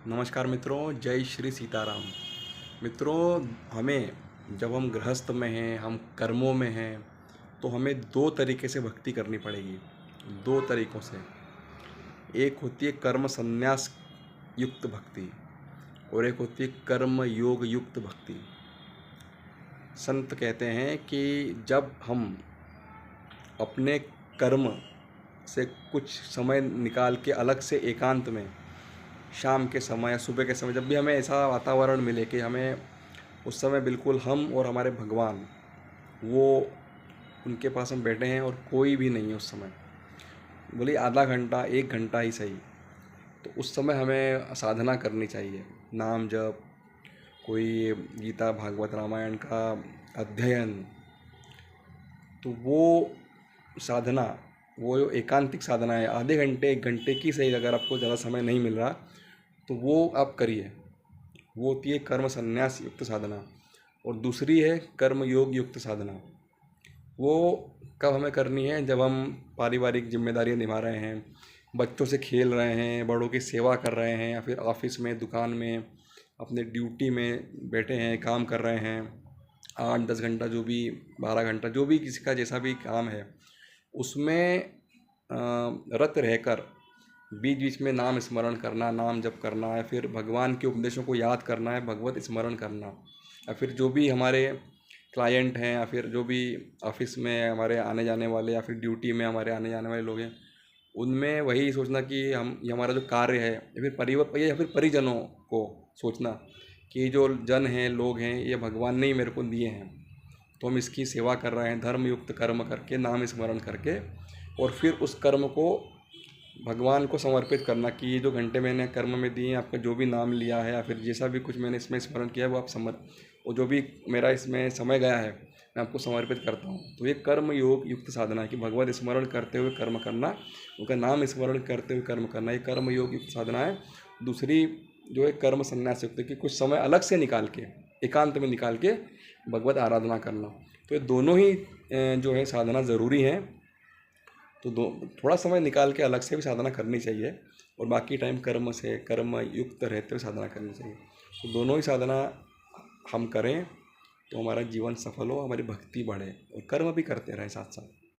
नमस्कार मित्रों, जय श्री सीताराम। मित्रों, हमें जब हम गृहस्थ में हैं, हम कर्मों में हैं, तो हमें दो तरीके से भक्ति करनी पड़ेगी। दो तरीक़ों से। एक होती है कर्म संन्यास युक्त भक्ति और एक होती है कर्म योग युक्त भक्ति। संत कहते हैं कि जब हम अपने कर्म से कुछ समय निकाल के अलग से एकांत में शाम के समय या सुबह के समय, जब भी हमें ऐसा वातावरण मिले कि हमें उस समय बिल्कुल हम और हमारे भगवान, वो उनके पास हम बैठे हैं और कोई भी नहीं है उस समय, बोले आधा घंटा 1 घंटा ही सही, तो उस समय हमें साधना करनी चाहिए। नाम जप, कोई गीता भागवत रामायण का अध्ययन, तो वो साधना, वो एकांतिक साधना है। आधे घंटे 1 घंटे की सही, अगर आपको ज़्यादा समय नहीं मिल रहा तो वो आप करिए। वो होती है कर्म संन्यास युक्त साधना। और दूसरी है कर्म योग युक्त साधना। वो कब हमें करनी है? जब हम पारिवारिक जिम्मेदारियां निभा रहे हैं, बच्चों से खेल रहे हैं, बड़ों की सेवा कर रहे हैं, या फिर ऑफिस में, दुकान में, अपने ड्यूटी में बैठे हैं, काम कर रहे हैं 8-10 घंटा, जो भी 12 घंटा, जो भी किसी का जैसा भी काम है, उसमें रत रहकर बीच बीच में नाम स्मरण करना, नाम जप करना, या फिर भगवान के उपदेशों को याद करना है, भगवत स्मरण करना, या फिर जो भी हमारे क्लाइंट हैं, या फिर जो भी ऑफिस में हमारे आने जाने वाले, या फिर ड्यूटी में हमारे आने जाने वाले लोग हैं, उनमें वही सोचना कि हम, ये हमारा जो कार्य है, या फिर या फिर परिजनों को सोचना कि जो जन हैं, लोग हैं, ये भगवान ने ही मेरे को दिए हैं, तो हम इसकी सेवा कर रहे हैं धर्म युक्त कर्म करके, नाम स्मरण करके, और फिर उस कर्म को भगवान को समर्पित करना कि ये जो घंटे मैंने कर्म में दिए हैं, आपका जो भी नाम लिया है, या फिर जैसा भी कुछ मैंने इसमें स्मरण किया है, वो आप वो जो भी मेरा इसमें समय गया है, मैं आपको समर्पित करता हूँ। तो ये कर्म योग युक्त साधना है कि भगवत स्मरण करते हुए कर्म करना, उनका नाम स्मरण करते हुए कर्म करना, ये कर्म योग युक्त साधना है। दूसरी जो है कर्म संन्यास युक्त, कि कुछ समय अलग से निकाल के, एकांत में निकाल के भगवत आराधना करना। तो ये दोनों ही जो है साधना ज़रूरी हैं। तो थोड़ा समय निकाल के अलग से भी साधना करनी चाहिए, और बाकी टाइम कर्म से, कर्म युक्त रहते हुए साधना करनी चाहिए। तो दोनों ही साधना हम करें तो हमारा जीवन सफल हो, हमारी भक्ति बढ़े, और कर्म भी करते रहें साथ साथ।